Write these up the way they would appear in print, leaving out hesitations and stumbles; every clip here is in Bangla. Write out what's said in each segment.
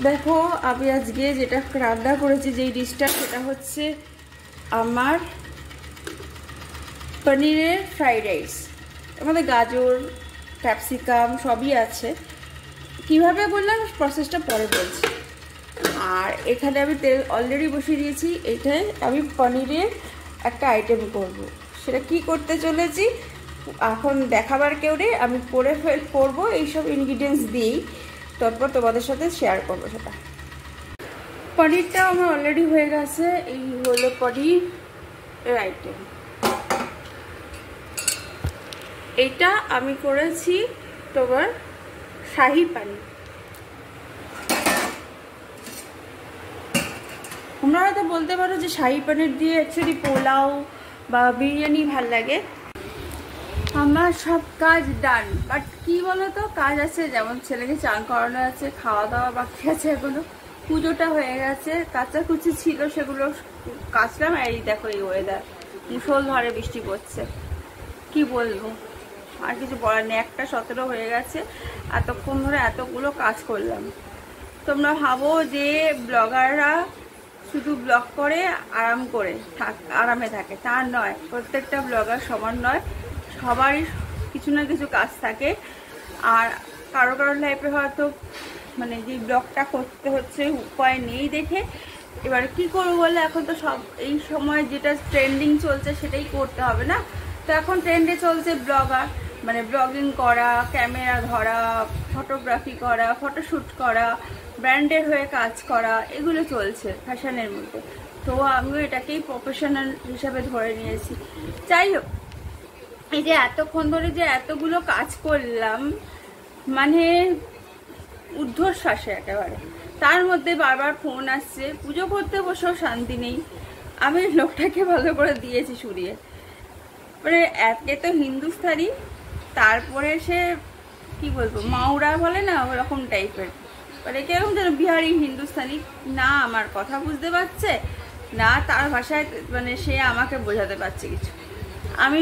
দেখো আমি আজকে যেটা রান্না করেছি, যেই ডিশটা, সেটা হচ্ছে আমার পনিরের ফ্রাইড রাইস। এর মধ্যে গাজর, ক্যাপসিকাম সবই আছে। কিভাবে বললাম প্রসেসটা পরে বলছি। আর এখানে আমি তেল অলরেডি বসিয়ে দিয়েছি। এটাই আমি পনিরের একটা আইটেম করব। সেটা কি করতে চলেছি এখন দেখাবার কেউ নেই, আমি করবো এইসব ইনগ্রিডিয়েন্টস দিয়েই। তারপর তোমাদের সাথে শেয়ার করবো সেটা। পনিরটাও আমার অলরেডি হয়ে গেছে। এই হলো পনিরের আইটেম। এটা আমি করেছি তোমার শাহি পনির। তোমরা হয়তো বলতে পারো যে শাহি পনির দিয়ে অ্যাকচুয়ালি পোলাও বা বিরিয়ানি ভাল লাগে। আমার সব কাজ ডান, বাট কি বলতো কাজ আছে, যেমন ছেলেকে চান করানো আছে, খাওয়া দাওয়া বাকি আছে, এখনো পুজোটা হয়ে গেছে, কাচাকুচি ছিল সেগুলো কাচলাম। এই দেখো এই ওয়েদার, মুষলধারে বৃষ্টি পড়ছে, কি বলবো, আর কিছু বলার নেই। 1:17 হয়ে গেছে, এতক্ষণ ধরে এতগুলো কাজ করলাম। তোমরা ভাবো যে ব্লগাররা শুধু ব্লগ করে আরামে থাকে, তা নয়। প্রত্যেকটা ব্লগার সমান নয়, সবারই কিছু না কিছু কাজ থাকে। আর কারো লাইফে হয়তো মানে যে ব্লগটা করতে হচ্ছে উপায় নেই দেখে এবার কি করবো বলে, এখন তো সব এই সময় যেটা ট্রেন্ডিং চলছে সেটাই করতে হবে না। তো এখন ট্রেন্ডে চলছে ব্লগার, মানে ব্লগিং করা, ক্যামেরা ধরা, ফটোগ্রাফি করা, ফটোশ্যুট করা, ব্র্যান্ডের হয়ে কাজ করা, এগুলো চলছে ফ্যাশনের মধ্যে। তো আমিও এটাকেই প্রফেশনাল হিসাবে ধরে নিয়েছি। যাই হোক, এই যে এতক্ষণ ধরে যে এতগুলো কাজ করলাম, মানে ঊর্ধ্বশ্বাসে একেবারে। তার মধ্যে বারবার ফোন আসছে, পুজো করতে বসেও শান্তি নেই। আমি লোকটাকে ভালো করে দিয়েছি সুরিয়ে, মানে একে তো হিন্দুস্তানি, তারপরে সে কি বলবো মাউরা বলে না, ওরকম টাইপের, মানে কিরকম যেন বিহারি হিন্দুস্তানি। না আমার কথা বুঝতে পারছে, না তার ভাষায় মানে সে আমাকে বোঝাতে পারছে কিছু। আমি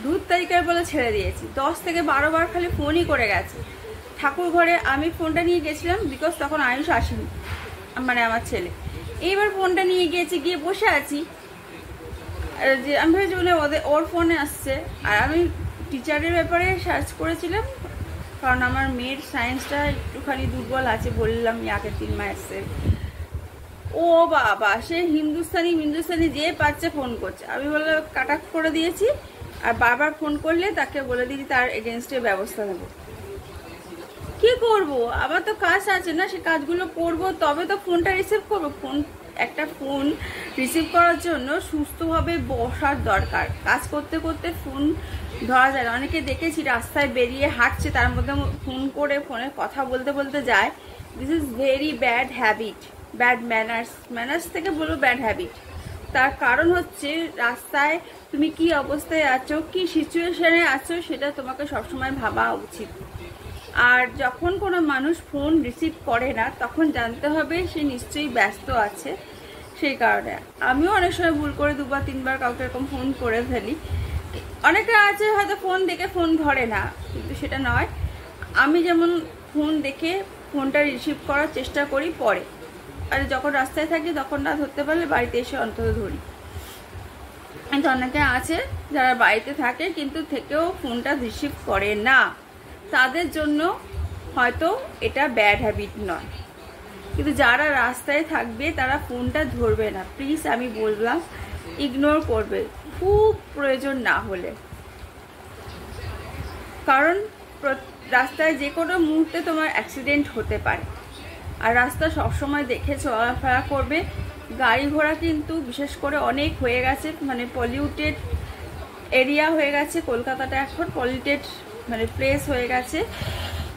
2 তারিখের বলে ছেড়ে দিয়েছি। 10 থেকে 12 বার খালি ফোনই করে গেছে। ঠাকুর ঘরে আমি ফোনটা নিয়ে গেছিলাম, বিকজ তখন আয়ুষ আসেনি, মানে আমার ছেলে। এইবার ফোনটা নিয়ে গিয়েছি, গিয়ে বসে আছি, যে আমি ভেবেছি মানে ওর ফোনে আসছে। আর আমি টিচারের ব্যাপারে সার্চ করেছিলাম, কারণ আমার মেয়ের সায়েন্সটা একটুখানি দুর্বল আছে, বললাম আগের 3 মাসে। ও বাবা, সে হিন্দুস্তানি যে পাচ্ছে ফোন করছে। আমি বললাম কাট করে দিয়েছি, আর বারবার ফোন করলে তাকে বলে দিয়েছি তার এগেনস্টে ব্যবস্থা নেব। কি করব, আমার তো কাজ আছে না, সে কাজগুলো করব, তবে তো ফোনটা রিসিভ করবো। একটা ফোন রিসিভ করার জন্য সুস্থভাবে বসার দরকার। কাজ করতে করতে ফোন ধরা যায় না। অনেকে দেখেছি রাস্তায় বেরিয়ে হাঁটছে, তার মধ্যে ফোন করে ফোনে কথা বলতে যায়। This is very bad habit, bad manners থেকে বলবো ব্যাড হ্যাবিট। তার কারণ হচ্ছে রাস্তায় তুমি কি অবস্থায় আছো, কি সিচুয়েশনে আছো, সেটা তোমাকে সবসময় ভাবা উচিত। আর যখন কোনো মানুষ ফোন রিসিভ করে না, তখন জানতে হবে সে নিশ্চয়ই ব্যস্ত আছে। সেই কারণে আমিও অনেক সময় ভুল করে 2 বা 3 বার কাউকে এরকম ফোন করে ফেলি। অনেকে আছে হয়তো ফোন দেখে ফোন ধরে না, কিন্তু সেটা নয়। আমি যেমন ফোন দেখে ফোনটা রিসিভ করার চেষ্টা করি পরে, আর যখন রাস্তায় থাকি তখন না ধরতে পারলে বাড়িতে এসে অন্তত ধরি। কিন্তু অনেকে আছে যারা বাড়িতে থাকে কিন্তু থেকেও ফোনটা রিসিভ করে না, তাদের জন্য হয়তো এটা ব্যাড হ্যাবিট নয়। কিন্তু যারা রাস্তায় থাকবে তারা ফোনটা ধরবে না, প্লিজ আমি বললাম, ইগনোর করবে খুব প্রয়োজন না হলে। কারণ রাস্তায় যে কোনো মুহূর্তে তোমার অ্যাক্সিডেন্ট হতে পারে। আর রাস্তা সবসময় দেখে চলাফেরা করবে। গাড়ি ঘোড়া কিন্তু বিশেষ করে অনেক হয়ে গেছে, মানে পলিউটেড এরিয়া হয়ে গেছে। কলকাতাটা এখন পলিউটেড মানে প্লেস হয়ে গেছে।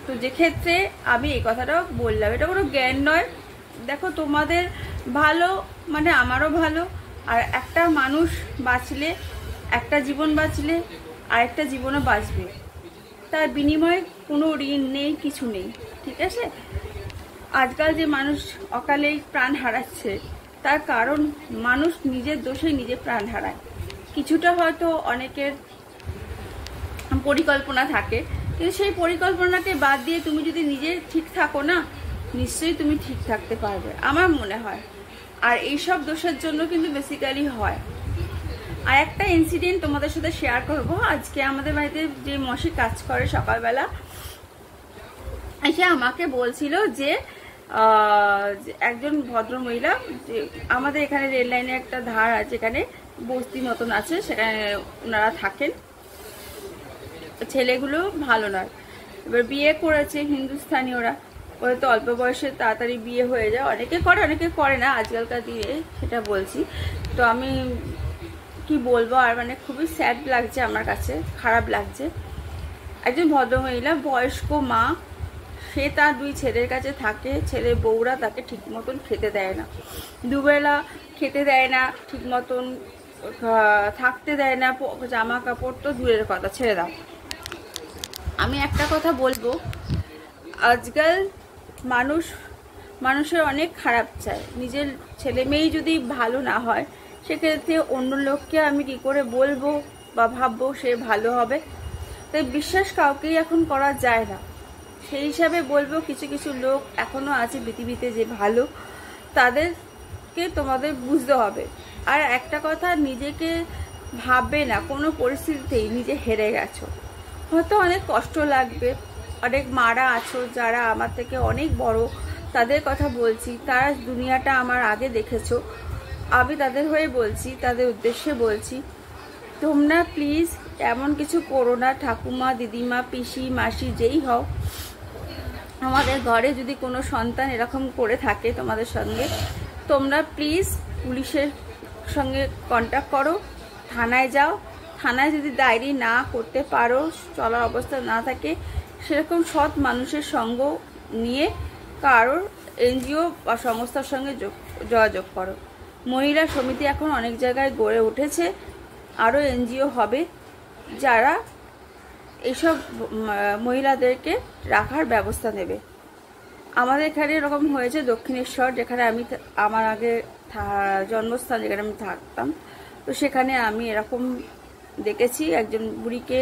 তো যে ক্ষেত্রে আমি এই কথাটা বললাম, এটা কোনো জ্ঞান নয়। দেখো তোমাদের ভালো মানে আমারও ভালো। আর একটা মানুষ বাঁচলে, একটা জীবন বাঁচলে আরেকটা জীবনও বাঁচবে, তার বিনিময়ে কোনো ঋণ নেই, কিছু নেই, ঠিক আছে? আজকাল যে মানুষ অকালেই প্রাণ হারাচ্ছে, তার কারণ মানুষ নিজের দোষে নিজে প্রাণ হারায়। কিছুটা হয়তো অনেকের পরিকল্পনা থাকে, কিন্তু সেই পরিকল্পনাকে বাদ দিয়ে তুমি যদি নিজে ঠিক থাকো না, নিশ্চয়ই তুমি ঠিক থাকতে পারবে, আমার মনে হয়। আর এইসব দোষের জন্য কিন্তু বেসিক্যালি হয়। আর একটা ইনসিডেন্ট তোমাদের সাথে শেয়ার করব। আজকে আমাদের বাড়িতে যে মশি কাজ করে সকালবেলা এসে আমাকে বলছিল যে একজন ভদ্রমহিলা, যে আমাদের এখানে রেল লাইনে একটা ধার আছে, এখানে বস্তি মতন আছে, সেখানে ওনারা থাকেন, ছেলেগুলো ভালো নয়। এবার বিয়ে করেছে হিন্দুস্তানি, ওরা তো অল্প বয়সে তাড়াতাড়ি বিয়ে হয়ে যায়, অনেকে করে অনেকে করে না আজকালকার দিনে, সেটা বলছি। তো আমি কি বলবো আর, মানে খুবই স্যাড লাগছে আমার কাছে, খারাপ লাগছে। একজন ভদ্রমহিলা, বয়স্ক মা, সে তার 2 ছেলের কাছে থাকে, ছেলে বউরা তাকে ঠিক মতন খেতে দেয় না, দুবেলা খেতে দেয় না, ঠিক মতন থাকতে দেয় না, জামা কাপড় তো দূরের কথা, ছেড়ে দাও। আমি একটা কথা বলবো, আজকাল মানুষের অনেক খারাপ চায়। নিজের ছেলে মেয়ে যদি ভালো না হয়, সেক্ষেত্রে অন্য লোককে আমি কি করে বলবো বা ভাববো সে ভালো হবে? তাই বিশ্বাস কাউকেই এখন করা যায় না। সেই হিসাবে বলবো, কিছু কিছু লোক এখনো আছে পৃথিবীতে যে ভালো, তাদেরকে তোমাদের বুঝতে হবে। আর একটা কথা, নিজেকে ভাববে না কোনো পরিস্থিতিতেই নিজে হেরে গেছো। হয়তো অনেক কষ্ট লাগবে, অনেক মারা আছো যারা আমার থেকে অনেক বড়, তাদের কথা বলছি, তারা দুনিয়াটা আমার আগে দেখেছো, আমি তাদের হয়ে বলছি, তাদের উদ্দেশ্যে বলছি, তোমরা প্লিজ এমন কিছু করো না। ঠাকুমা, দিদিমা, পিসি, মাসি, যেই হও, আমাদের ঘরে যদি কোনো সন্তান এরকম করে থাকে তোমাদের সঙ্গে, তোমরা প্লিজ পুলিশের সঙ্গে কন্ট্যাক্ট করো, থানায় যাও। থানায় যদি ডায়েরি না করতে পারো, চলার অবস্থা না থাকে, সেরকম সৎ মানুষের সঙ্গ নিয়ে কারোর এনজিও বা সংস্থার সঙ্গে যোগাযোগ করো। মহিলা সমিতি এখন অনেক জায়গায় গড়ে উঠেছে, আরও এনজিও হবে যারা এইসব মহিলাদেরকে রাখার ব্যবস্থা নেবে। আমাদের এখানে এরকম হয়েছে দক্ষিণেশ্বর, যেখানে আমি আমার আগে জন্মস্থান, যেখানে আমি থাকতাম, তো সেখানে আমি এরকম দেখেছি। একজন বুড়িকে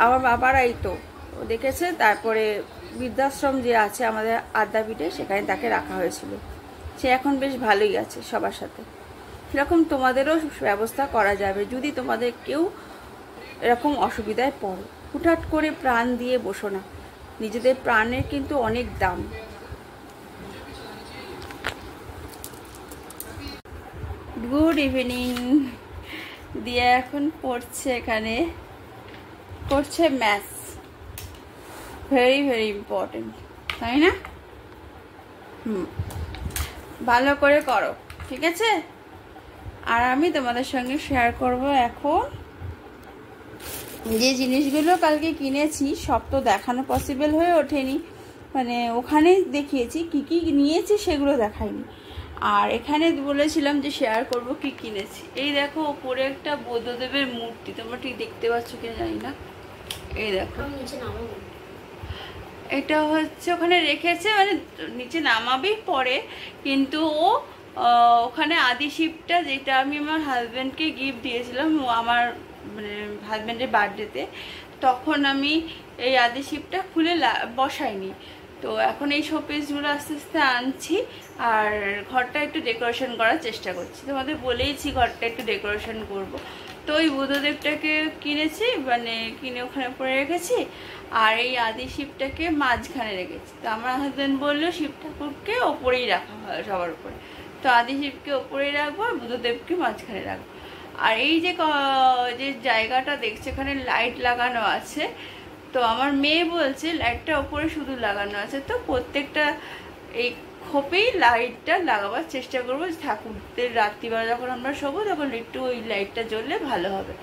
আমার বাবারাই তো দেখেছে, তারপরে বৃদ্ধাশ্রম যে আছে আমাদের আদ্যাপীঠে, সেখানে তাকে রাখা হয়েছিল। সে এখন বেশ ভালোই আছে সবার সাথে। সেরকম তোমাদেরও ব্যবস্থা করা যাবে যদি তোমাদের কেউ এরকম অসুবিধায় পড়ো। হুটহাট করে প্রাণ দিয়ে বসো না, নিজেদের প্রাণের কিন্তু অনেক দাম। Good evening. দিয়ে এখন পড়ছে, এখানে করছে ম্যাথস, ভেরি ভেরি ইম্পর্টেন্ট, তাই না? ভালো করে করো, ঠিক আছে? আর আমি তোমাদের সঙ্গে শেয়ার করব এখন যে জিনিসগুলো কালকে কিনেছি। সব তো দেখানো পসিবল হয়ে ওঠেনি, মানে ওখানে দেখিয়েছি কি কি নিয়েছি, সেগুলো দেখাইনি। আর এখানে বলেছিলাম যে শেয়ার করব কি কিনেছি। এই দেখো, ওপরে একটা বুদ্ধদেবের মূর্তি, তোমরা ঠিক দেখতে পাচ্ছ কিনা জানি না, এই দেখো। এটা হচ্ছে ওখানে রেখেছে, মানে নিচে নামাবেই পরে, কিন্তু ও ওখানে আদি শিবটা, যেটা আমি আমার হাজব্যান্ডকে গিফট দিয়েছিলাম, ও আমার মানে হাজব্যান্ডের বার্থডেতে, তখন আমি এই আদি শিবটা খুলে বসাইনি। তো এখন এই শোপিসগুলো আস্তে আস্তে আনছি, আর ঘরটা একটু ডেকোরেশন করার চেষ্টা করছি। তোমাদের বলেইছি ঘরটা একটু ডেকোরেশন করব। তো ওই বুদ্ধদেবটাকে কিনেছি, মানে কিনে ওখানে পরে রেখেছি, আর এই আদি শিবটাকে মাঝখানে রেখেছি। তো আমার হাজব্যান্ড বললো শিব ঠাকুরকে ওপরেই রাখা হয়, সবার উপরে। তো আদি শিবকে ওপরেই রাখবো, আর বুদ্ধদেবকে মাঝখানে রাখবো। আর এই যে জায়গাটা দেখছে, এখানে লাইট লাগানো আছে। তো আমার মেয়ে বলছে লাইটটা ওপরে শুধু লাগানো আছে, তো প্রত্যেকটা এই খোপেই লাইটটা লাগাবার চেষ্টা করবো। ঠাকুরদের রাত্রিবেলা যখন আমরা শোবো, তখন একটু ওই লাইটটা জ্বললে ভালো হবে।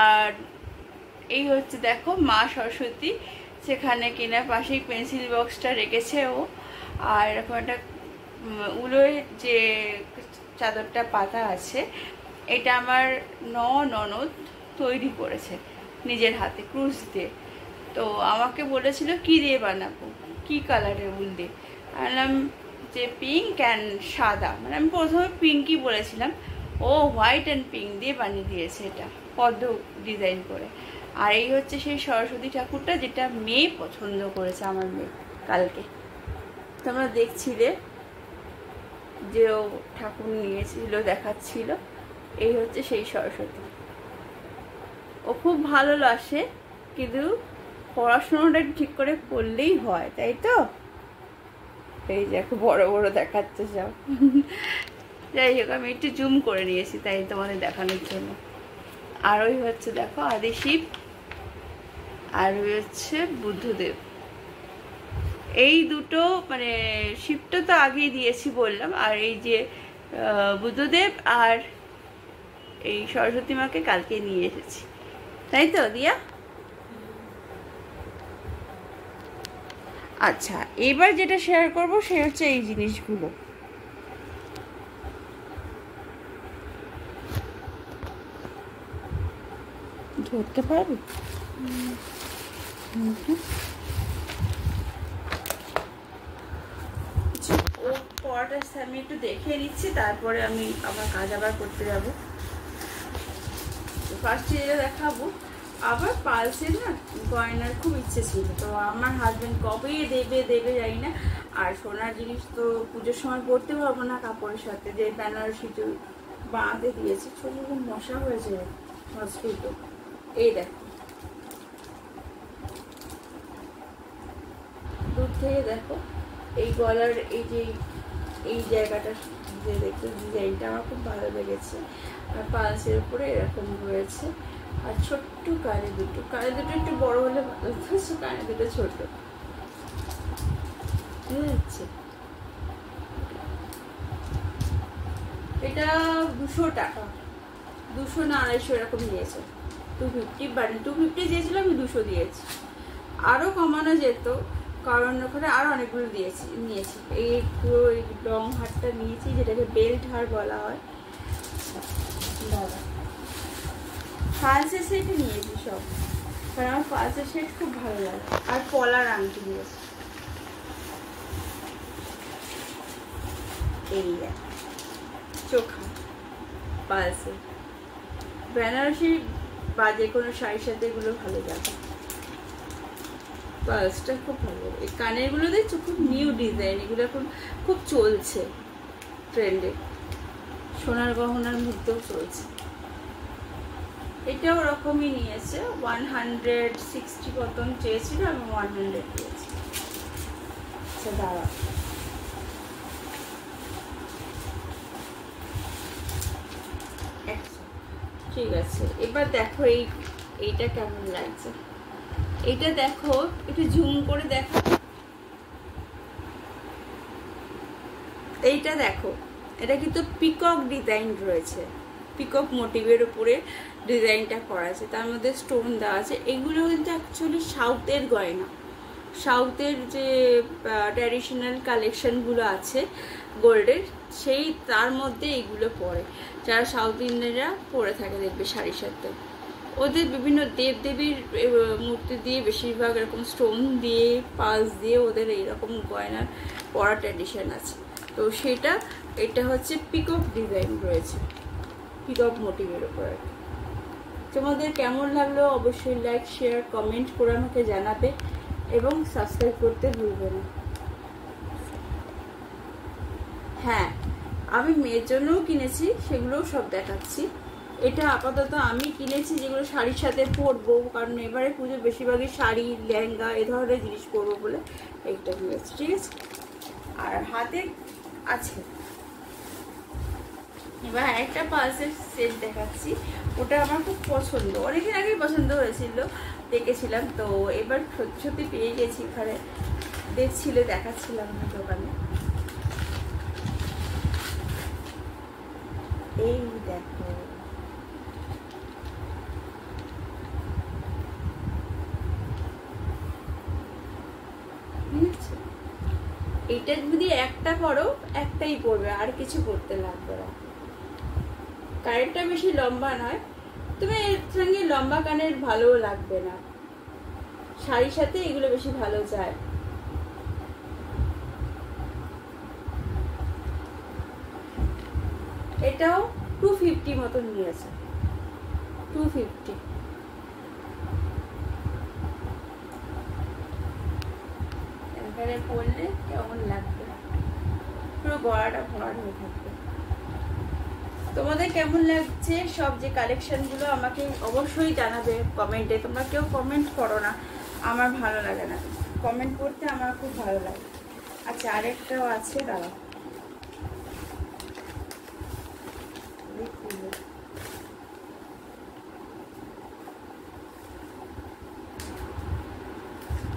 আর এই হচ্ছে দেখো মা সরস্বতী, সেখানে কিনা পাশেই পেন্সিল বক্সটা রেখেছে ও। আর এরকম একটা উলোয় যে চাদরটা পাতা আছে, এটা আমার ননদ তৈরি করেছে নিজের হাতে, ক্রুশ দিয়ে। তো আমাকে বলেছিল কি দিয়ে বানাবো, কি কালারের উল দিয়ে। বললাম যে পিঙ্ক অ্যান্ড সাদা, মানে আমি প্রথমে পিঙ্কই বলেছিলাম, ও হোয়াইট অ্যান্ড পিঙ্ক দিয়ে বানিয়ে দিয়েছে, এটা পদ্ম ডিজাইন করে। আর এই হচ্ছে সেই সরস্বতী ঠাকুরটা, যেটা মেয়ে পছন্দ করেছে, আমার মেয়ে কালকে। তোমরা দেখছিলে যে ও ঠাকুর নিয়েছিল, দেখাচ্ছিল। এই হচ্ছে সেই সরস্বতী। ও খুব ভালোবাসে, কিন্তু পড়াশোনাটা ঠিক করে করলেই হয়, তাই তো? এই দেখো বড় বড় দেখাচ্ছে সব। যাই হোক, আমি একটু জুম করে নিয়েছি তাই তোমাদের দেখানোর জন্য। আর ওই হচ্ছে দেখো আদি শিব, আর ওই হচ্ছে বুদ্ধদেব। এই দুটো মানে শিবটা তো আগেই দিয়েছি বললাম, আর এই যে বুদ্ধদেব আর এই সরস্বতী মাকে কালকে নিয়ে এসেছি, তাই তো দিয়া? আচ্ছা, এবার যেটা শেয়ার করবো সে হচ্ছে এই জিনিসগুলো। ধরতে পারবি? ও পড়াটা আমি একটু দেখে নিচ্ছি, তারপরে আমি আমার কাজ আবার করতে যাবো। ফার্স্টে যেটা দেখাবো, আবার পালসের না গয়নার খুব ইচ্ছে ছিল, তো আমার হাজবেন্ড কবে দেবে জানি না। আর সোনার জিনিস তো পুজোর সময় পরতে পারবো না কাপড়ের সাথে, যে বেনারসি বাঁধে দিয়েছে। ছোট খুব মশা হয়েছে মসকিটো। এই দেখো, দূর থেকে দেখো এই গলার এই যে এই জায়গাটা যে দেখো ডিজাইনটা আমার খুব ভালো লেগেছে। আর পালসের উপরে এরকম রয়েছে, আর ছোট্ট কানে দুটো একটু বড় হলে ভালো হতো, কানে দুটো ছোট। এটা 200 টাকা, 200 না 250 এরকম দিয়েছে। 250 বাড়ি 250 দিয়েছিল, আমি 200 দিয়েছি। আরো কমানো যেত, কারণ ওখানে আরো অনেকগুলো নিয়েছি। এই পুরো লং হারটা নিয়েছি, যেটাকে বেল্ট হার বলা হয়। ফালসের সেট নিয়েছি সব, কারণ আমার ফালসের সেট খুব ভালো লাগে। আর পলার আংটি নিয়েছি, এই চোখা পালসে। বেনারসি বা যে কোনো শাড়ির সাথে এগুলো ভালো যাবে। পালসটা খুব ভালো। এই কানের গুলো দেখছো, খুব নিউ ডিজাইন, এগুলো এখন খুব চলছে ট্রেন্ডে, সোনার গহনার মধ্যেও চলছে। এটাও ওরকমই নিয়েছে, 160 মতন চেয়েছিল, আমি 100 দিয়েছি। আচ্ছা দাঁড়া, ঠিক আছে। এবার দেখো এইটা কেমন লাগছে, এইটা দেখো একটু জুম করে দেখো। এইটা দেখো, এটা কিন্তু পিকক ডিজাইন রয়েছে, পিকক মোটিভের উপরে ডিজাইনটা করা আছে, তার মধ্যে স্টোন দেওয়া আছে। এগুলো কিন্তু অ্যাকচুয়ালি সাউথের গয়না, সাউথের যে ট্র্যাডিশনাল কালেকশনগুলো আছে গোল্ডের, সেই তার মধ্যে এইগুলো পরে। যারা সাউথ ইন্ডিয়ানরা পরে থাকে দেখবে শাড়ির সাথে, ওদের বিভিন্ন দেবদেবীর মূর্তি দিয়ে বেশিরভাগ এরকম স্টোন দিয়ে পালস দিয়ে ওদের এইরকম গয়না পরা ট্র্যাডিশন আছে। তো সেটা, এটা হচ্ছে পিকক ডিজাইন রয়েছে, পিকক মোটিভের উপর। তোমাদের কেমন লাগলো অবশ্যই লাইক শেয়ার কমেন্ট করে আমাকে জানাবে, এবং সাবস্ক্রাইব করতে ভুলবে না। হ্যাঁ, আমি মেয়ের জন্যও কিনেছি, সেগুলোও সব দেখাচ্ছি। এটা আপাতত আমি কিনেছি যেগুলো শাড়ির সাথে পরবো, কারণ এবারে পুজো বেশিরভাগই শাড়ি লেহেঙ্গা এ ধরনের জিনিস পরবো বলে এইটা কিনেছি, ঠিক আছে। আর হাতে আছে এবার একটা পালসের সেট দেখাচ্ছি, ওটা আমার খুব পছন্দ, অনেকদিন আগেই পছন্দ হয়েছিল, দেখেছিলাম। তো এবার সত্যি সত্যি পেয়ে গেছি, এখানে দেখছিলে দেখাচ্ছিলাম না দোকানে। এই দেখো, এইটা যদি একটা করো একটাই পড়বে, আর কিছু করতে লাগবে না। কানেরটা বেশি লম্বা নয়, তুমি এর সঙ্গে লম্বা কানের ভালো লাগবে না, শাড়ির সাথে এগুলো বেশি ভালো যায়। এটাও 250 মতন নিয়েছে, 250। এখানে পরলে কেমন লাগবে, পুরো গলাটা ভরাট হয়ে থাকবে। তোমাদের কেমন লাগছে সব যে কালেকশনগুলো আমাকে অবশ্যই জানাবে কমেন্টে। তোমরা কেউ কমেন্ট করো না, আমার ভালো লাগে না, কমেন্ট করতে আমার খুব ভালো লাগে। আচ্ছা আরেকটাও আছে, দাঁড়াও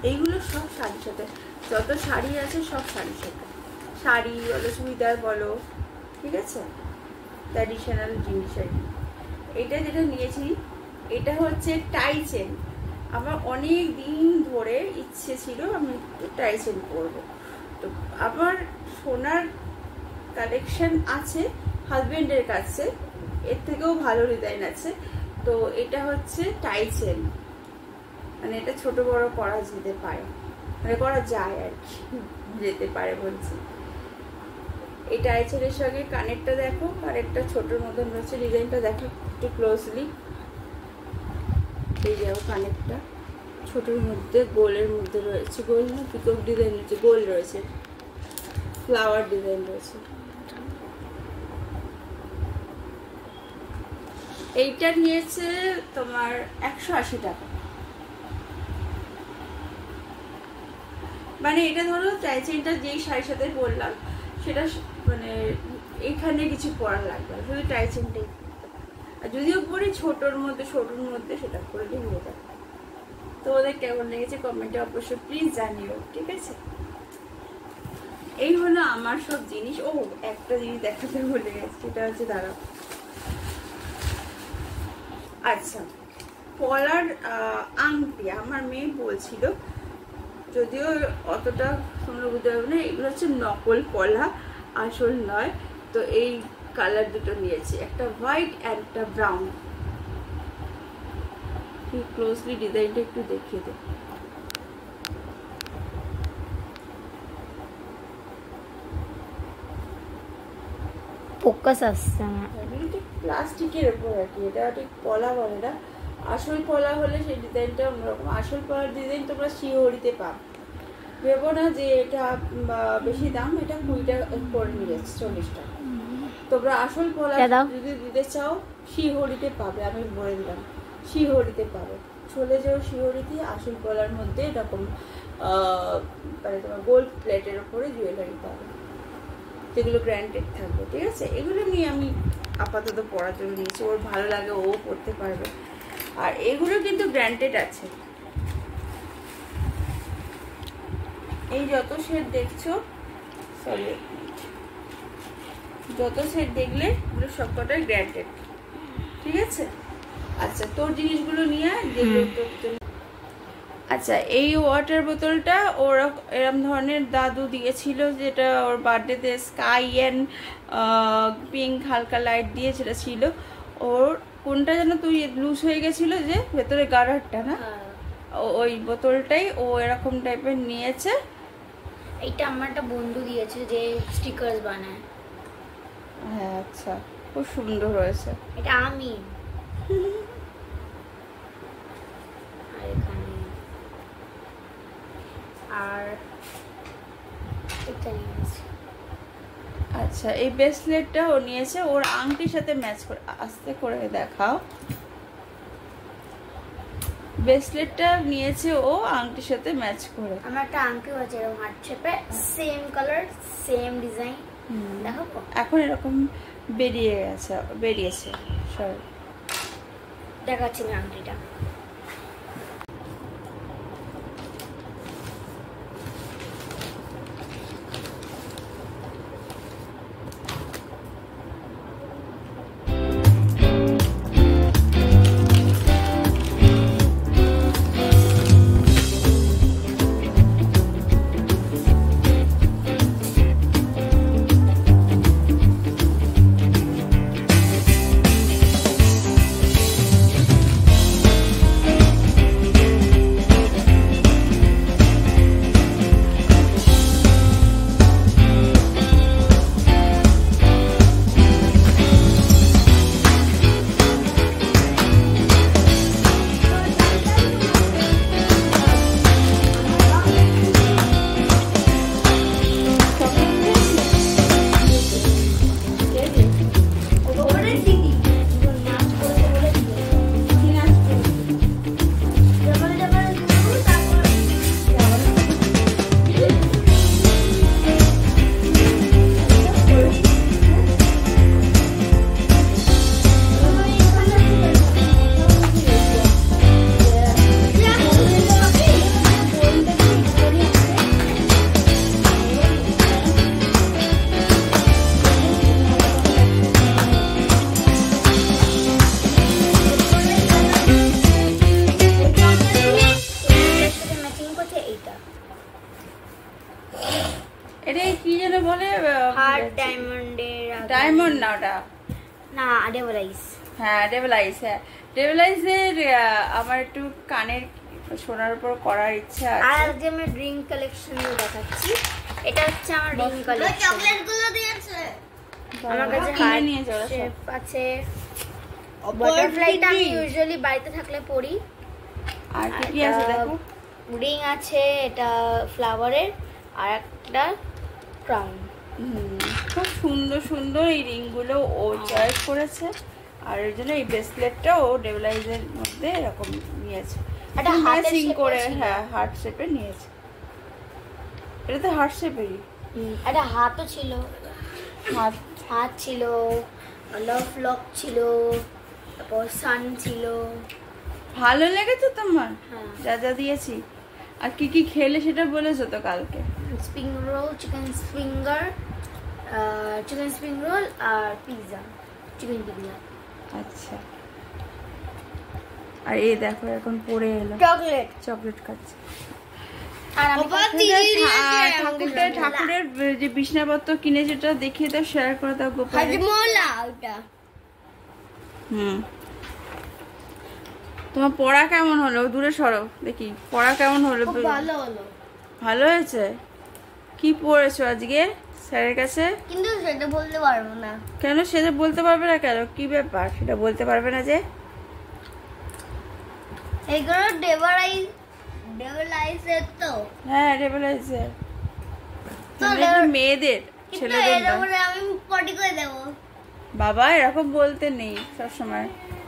এইগুলো সব শাড়ির সাথে, যত শাড়ি আছে সব শাড়ির সাথে, শাড়ি বলো চুড়িদার বলো, ঠিক আছে, ট্র্যাডিশনাল জিনিস আর কি। এটা যেটা নিয়েছি এটা হচ্ছে টাই চেন। আমার অনেক দিন ধরে ইচ্ছে ছিল আমি একটু টাই চেন করবো। তো আমার সোনার কালেকশন আছে হাজবেন্ডের কাছে, এর থেকেও ভালো ডিজাইন আছে। তো এটা হচ্ছে টাই চেন, মানে এটা ছোট বড় করা যেতে পারে, মানে করা যায় আর কি, যেতে পারে বলছি। এই টাই চেনের সঙ্গে কানেরটা দেখো, কানেরটা ছোটোর মতন রয়েছে, ডিজাইনটা দেখো একটু ক্লোজলি। এই যাও কানেরটা ছোটোর মধ্যে গোলের মধ্যে রয়েছে, গোল না পিকক ডিজাইন রয়েছে, গোল রয়েছে, ফ্লাওয়ার ডিজাইন রয়েছে। এইটা নিয়েছে তোমার 180 টাকা। মানে এটা ধরো টাই চেনটা যেই শাড়ির সাথে বললাম সেটা মানে এখানে কিছু পরা লাগবে না, শুধু টাই চেনটাই। আর যদিও পরি ছোটোর মধ্যে সেটা করলেই হয়ে যাবে। তোমাদের কেমন লেগেছে কমেন্টে অবশ্যই প্লিজ জানিও, ঠিক আছে। এই হলো আমার সব জিনিস। ও একটা জিনিস দেখাতে ভুলে গেছি, সেটা হচ্ছে দাঁড়াও, আচ্ছা পলার আংটি আমার মেয়ে বলছিল, যদিও অতটা তোমরা বুঝতে পারবে না, এগুলো হচ্ছে নকল পলা, আসল নয়। তো এই কালার দুটো নিয়েছি, একটা হোয়াইট আর একটা ব্রাউন। ক্লোজলি ডিজাইনটা একটু দেখিয়ে দে। ফোকাস আসছে না, প্লাস্টিকের উপর আর কি, এটা ঠিক পলা বলে না। আসল পলা হলে সেই ডিজাইনটা অন্যরকম। আসল পলার ডিজাইন তোমরা শিহরিতে পাবে, ভেবো না যে এটা বেশি দাম, এটা 20 টাকা করে নিয়েছে, 40 টাকা। তোমরা আসল পলা যদি দিতে চাও শিহরিতে পাবে, আমি বলে দিলাম শিহরিতে পাবে। চলে যাও শিহরিতে, আসল পলার মধ্যে এরকম মানে তোমার গোল্ড প্লেটের উপরে জুয়েলারি পাবে, যেগুলো গ্র্যান্ডেড থাকবে, ঠিক আছে। এগুলো নিয়ে আমি আপাতত পরার জন্য নিয়েছি, ওর ভালো লাগে, ও পড়তে পারবে। আর এগুলো কিন্তু গ্র্যান্ডেড আছে। এই যত সেট দেখছো, সরি যত সেট দেখলে এগুলো সবকটাই গ্র্যান্ডেড, ঠিক আছে। আচ্ছা তোর জিনিসগুলো নিয়ে যেগুলো তোর জন্য। আচ্ছা এই ওয়াটার বোতলটা ওর এরম ধরনের দাদু দিয়েছিল, যেটা ওর বার্থডেতে স্কাই অ্যান্ড পিঙ্ক হালকা লাইট দিয়ে যেটা ছিল। ওর কোনটা যেন তুই লুজ হয়ে গেছিল যে ভেতরে গার্ডারটা না, ওই বোতলটাই ও এরকম টাইপের নিয়েছে। এইটা আমার একটা বন্ধু দিয়েছে যে স্টিকার্স বানায়। হ্যাঁ আচ্ছা খুব সুন্দর হয়েছে। এটা আমি আর এটা নিয়েছি। আচ্ছা এই ব্রেসলেটটা ও নিয়েছে ওর আংটির সাথে ম্যাচ করে, আস্তে করে দেখাও। ব্রেসলেটটা নিয়েছে ও আংটির সাথে ম্যাচ করে। আমার একটা আংটি আছে এরকম হার্ট শেপে, সেম কালার সেম ডিজাইন, দেখো এখন এরকম বেরিয়েছে সরি দেখাচ্ছি আমি আংটিটা। হার্ট ডায়মন্ডের ডায়মন্ড না ওটা, না ডেভেলাইজ। হ্যাঁ ডেভেলাইজ, হ্যাঁ ডেভেলাইজের আমার একটু কানের সোনার উপর করার ইচ্ছা আর আছে। আজকে আমি রিং কালেকশন দেখাচ্ছি। এটা হচ্ছে আমার রিং কালেকশন। চকলেট গুলো দিয়েছে আমার কাছে। কিনে নিয়ে চলো সব। শেপ আছে, বাটারফ্লাইটা আমি ইউজুয়ালি বাড়িতে থাকলে পরি। আর কি কি আছে দেখো, রিং আছে, এটা ফ্লাওয়ারের, আর একটা ক্রাউন। খুব সুন্দর সুন্দর এই রিংগুলো ও চয়েস করেছে, আর এর জন্য এই ব্রেসলেটটা ও ডেভেলাইজের মধ্যে এরকম নিয়েছে, এটা হাতের ম্যাচিং shape করে, ছিল। হ্যাঁ হার্ট শেপে নিয়েছে। এটা তো হার্ট শেপেরই, একটা হাতও ছিল, হাত হাত ছিল, লাভ লক ছিল, তারপর সান ছিল। ভালো লেগেছে তোমার? হ্যাঁ। যা যা দিয়েছি। আর কি কি খেলে সেটা বলেছো তো কালকে। Spring roll, chicken finger, chicken spring roll আর পিৎজা, চিকেন পিৎজা। আচ্ছা, আর এই দেখো এখন পড়ে এলো, চকলেট। চকলেট খাচ্ছে। আর আমি ঠাকুরের যে বিছনাপত্র কিনে যেটা দেখিয়ে দাও, শেয়ার করে দাও গোপাল। হাজমোলা ওটা। তোমার পড়া কেমন হলো? দূরে সরো দেখি, পড়া কেমন হলো? খুব ভালো হলো। ভালো হয়েছে? কি পড়েছো আজকে স্যারের কাছে? কিন্তু সেটা বলতে পারবো না। কেন সেটা বলতে পারবে না কেন? কি ব্যাপার সেটা বলতে পারবে না যে? এগুলো ডেভেলাইজের তো। হ্যাঁ ডেভেলাইজের, তো মেয়েদের, ছেলেদের না। আমি পটি করে দেবো। বাবা এরকম বলতে নেই সবসময়।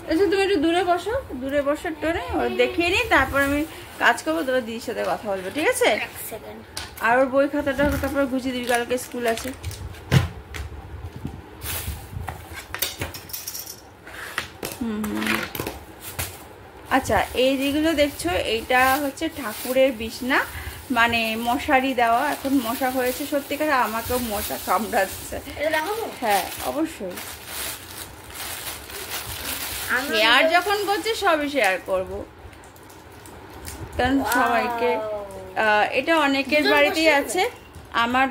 আচ্ছা তুমি একটু দূরে বসো, দূরে বসো টোনে, ওর দেখিয়ে নিই, তারপর আমি কাজ করবো, তোমার দিদির সাথে কথা বলবো, ঠিক আছে? এক সেকেন্ড। আর ওর বই খাতাটা তারপর গুছিয়ে দিবি, কালকে স্কুল আছে। আচ্ছা এই যেগুলো দেখছো এইটা হচ্ছে ঠাকুরের বিছনা, মানে মশারি দেওয়া। এখন মশা হয়েছে সত্যিকার, আমাকেও মশা কামড়াচ্ছে। এটা দেখাবো? হ্যাঁ অবশ্যই, শেয়ার যখন করছি সবই শেয়ার করব, কারণ সবাইকে এটা অনেকের বাড়িতেই আছে। আমার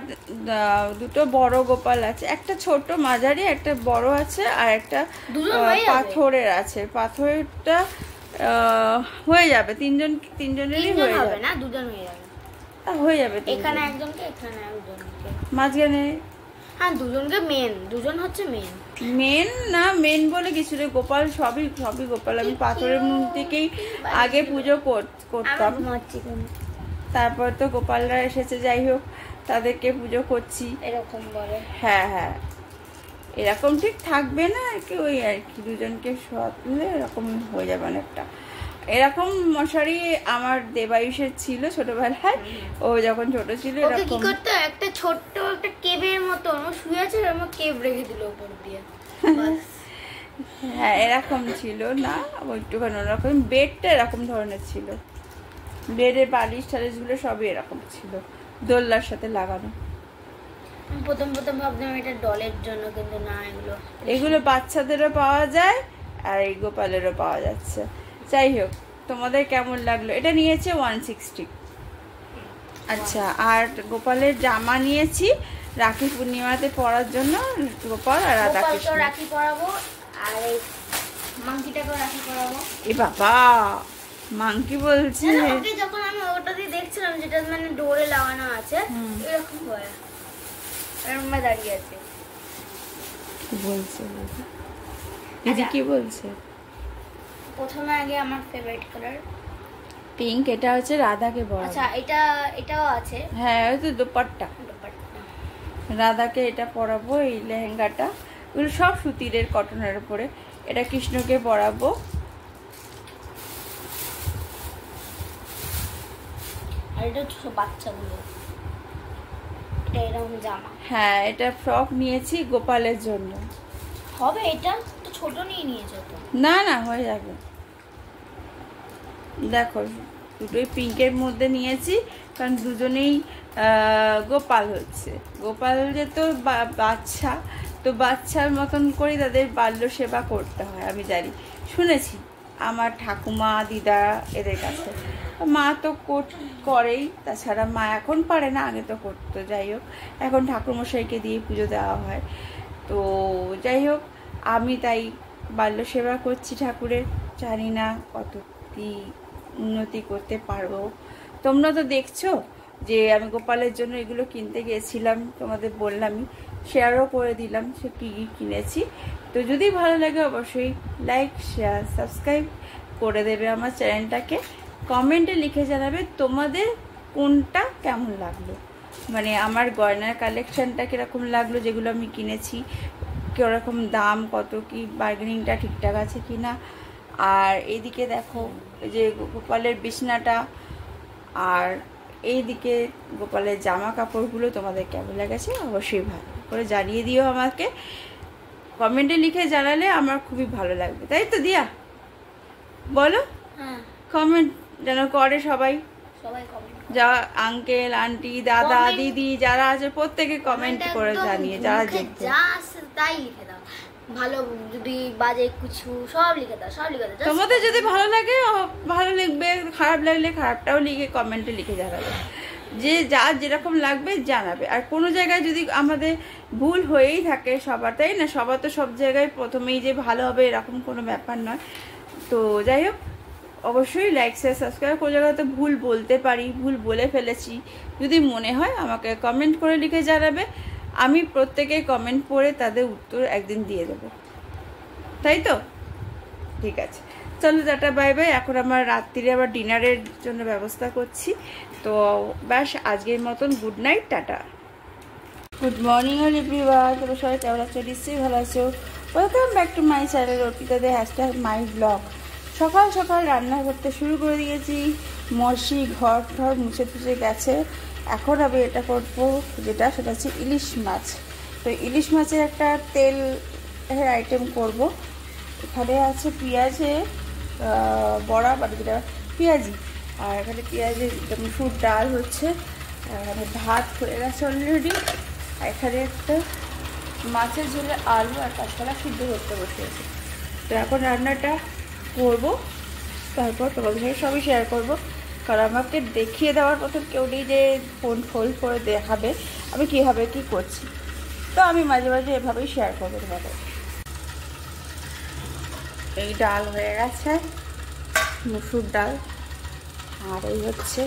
দুটো বড় গোপাল আছে, একটা ছোট মাঝারি, একটা বড় আছে, আর একটা পাথরের আছে। পাথরেরটা হয়ে যাবে, তিনজনেরই হয়ে যাবে না, দুজন হয়ে যাবে। হয়ে যাবে, এখানে একজনকে, এখানে একজনকে, মাঝখানে। হ্যাঁ দুজনকে, মেন দুজন হচ্ছে মেন। মেন না, মেন বলে কিছু নেই, গোপাল সবই সবই গোপাল। আমি পাথরের মূর্তিকেই আগে পুজো করতাম, তারপর তো গোপালরা এসেছে, যাই হোক তাদেরকে পুজো করছি এরকম বলে। হ্যাঁ হ্যাঁ, এরকম ঠিক থাকবে না আর কি, ওই আর কি দুজনকে শোয়ালে এরকম হয়ে যাবে অনেকটা। এরকম মশারি আমার দেবায়ুষের ছিল ছোটবেলায়, ও যখন ছোট ছিল ওকে কি এরকম। করতে, একটা ছোট্ট একটা কেবের মতো ও শুয়ে আছে, আর আমার কেব রেখে দিল উপর দিয়ে। হ্যাঁ এরকম ছিল না, একটুখানি ওরকম। বেডটা এরকম ধরনের ছিল, বেডের বালিশ টালিশগুলো সবই এরকম ছিল, দোলনার সাথে লাগানো। প্রথম ভাবতাম এটা ডলের জন্য, কিন্তু না, এগুলো বাচ্চাদেরও পাওয়া যায় আর এই গোপালেরও পাওয়া যাচ্ছে। যাই হোক, তোমাদের কেমন লাগলো? এটা নিয়েছে 160। আচ্ছা, আর গোপালের জামা নিয়েছি রাখি পূর্ণিমাতে পরার জন্য, গোপাল আর রাধা কৃষ্ণ। রাখি পরাবো, আর এই মাংকিটাকেও রাখি পরাবো। এ বাবা, মাংকি বলছে। ওকে যখন আমি ওটা দিয়ে দেখছিলাম, যেটা মানে ডোরে লাগানো আছে, এরকম হয়, এরকম দাঁড়িয়ে আছে। কি বলছে দিদি? কি বলছে? প্রথমে আগে আমার ফেভারিট কালার পিঙ্ক, এটা হচ্ছে রাধাকে পরাবো। আচ্ছা, এটাও আছে। হ্যাঁ ওই তো দোপাট্টা, রাধাকে এটা পরাবো, এই লেহেঙ্গাটা। এগুলো সব সুতিরের, কটনের উপরে। এটা কৃষ্ণকে পরাবো। আর এটা হচ্ছে বাচ্চাগুলো, এটা এরকম জামা। হ্যাঁ এটা ফ্রক নিয়েছি গোপালের জন্য। হবে, এটা তো ছোট নিয়েছো তো? না না, হয়ে যাবে। দেখো দুটোই পিঙ্কের মধ্যে নিয়েছি, কারণ দুজনেই গোপাল হচ্ছে। গোপাল যে তো বাচ্চা, তো বাচ্চার মতন করে তাদের বাল্য সেবা করতে হয়, আমি জানি, শুনেছি আমার ঠাকুমা দিদা এদের কাছে। মা তো করেই, তাছাড়া মা এখন পারে না, আগে তো করতো। যাই হোক, এখন ঠাকুরমশাইকে দিয়ে পুজো দেওয়া হয়। তো যাই হোক, আমি তাই বাল্য সেবা করছি ঠাকুরের। জানি না কত কি উন্নতি করতে পারবো। তোমরা তো দেখছো যে আমি গোপালের জন্য এগুলো কিনতে গিয়েছিলাম, তোমাদের বললামই, শেয়ারও করে দিলাম সে কী কী কিনেছি। তো যদি ভালো লাগে অবশ্যই লাইক, শেয়ার, সাবস্ক্রাইব করে দেবে আমার চ্যানেলটাকে। কমেন্টে লিখে জানাবে তোমাদের কোনটা কেমন লাগলো, মানে আমার গয়নার কালেকশানটা কীরকম লাগলো, যেগুলো আমি কিনেছি কীরকম দাম, কত কি বার্গেনিংটা ঠিকঠাক আছে কি না। আর এইদিকে দেখো যে গোপালের বিছনাটা, আর এইদিকে গোপালের জামা কাপড়গুলো তোমাদের কেমন লেগেছে অবশ্যই ভালো করে জানিয়ে দিও আমাকে। কমেন্টে লিখে জানালে আমার খুবই ভালো লাগবে, তাই তো দিয়া? বলো। কমেন্ট যেন করে সবাই, যা আঙ্কেল আন্টি দাদা দিদি যারা আছে প্রত্যেকে কমেন্ট করে জানিয়ে, যারা যা আছে তাই লিখে দাও, ভালো যদি বাজে কিছু সব লিখে দাও, সব লিখে দাও। তোমাদের যদি ভালো লাগে ভালো লিখবে, খারাপ লাগলে খারাপটাও লিখে কমেন্টে লিখে জানাবে, যে যার যেরকম লাগবে জানাবে। আর কোনো জায়গায় যদি আমাদের ভুল হয়েই থাকে সবার, তাই না? সবার তো সব জায়গায় প্রথমেই যে ভালো হবে এরকম কোনো ব্যাপার নয়। তো যাই হোক, অবশ্যই লাইক শেয়ার সাবস্ক্রাইব। কোনো জায়গায় তো ভুল বলতে পারি, ভুল বলে ফেলেছি, যদি মনে হয় আমাকে কমেন্ট করে লিখে জানাবে। আমি প্রত্যেকের কমেন্ট পড়ে তাদের উত্তর একদিন দিয়ে দেবো, তাই তো? ঠিক আছে, চলো টাটা বাই বাই। এখন আমার রাত্রিরে আবার ডিনারের জন্য ব্যবস্থা করছি। তো ব্যাস, আজকের মতন good night, tata. Good morning all everyone, তোমরা সবাই কেমন আছো? নিশ্চয়ই ভালো আছো। Welcome back to my channel অর্পিতাদের হ্যাশট্যাগ মাই ব্লগ। সকাল সকাল রান্না করতে শুরু করে দিয়েছি, মশি ঘর ঠর মুছে টুছে গেছে। এখন আমি এটা করবো যেটা, সেটা হচ্ছে ইলিশ মাছ। তো ইলিশ মাছের একটা তেল আইটেম করব। এখানে আছে পেঁয়াজে বড়া, মানে যেটা পেঁয়াজি, আর এখানে পেঁয়াজের মুসুর ডাল হচ্ছে, এখানে ভাত হয়ে গেছে অলরেডি, আর এখানে একটা মাছের ঝোলে আলু আর কাঁচকলা সিদ্ধ করতে বসেছে। তো এখন রান্নাটা করব, তারপর তোমাদের সঙ্গে সবই শেয়ার করব। কারণ আমাকে দেখিয়ে দেওয়ার মতো কেউ নেই যে ফোন হোল্ড করে দেখাবে আমি কীভাবে কী করছি। তো আমি মাঝে মাঝে এভাবেই শেয়ার করবো তোমাদের। এই ডাল হয়ে গেছে, মুসুর ডাল, আর এই হচ্ছে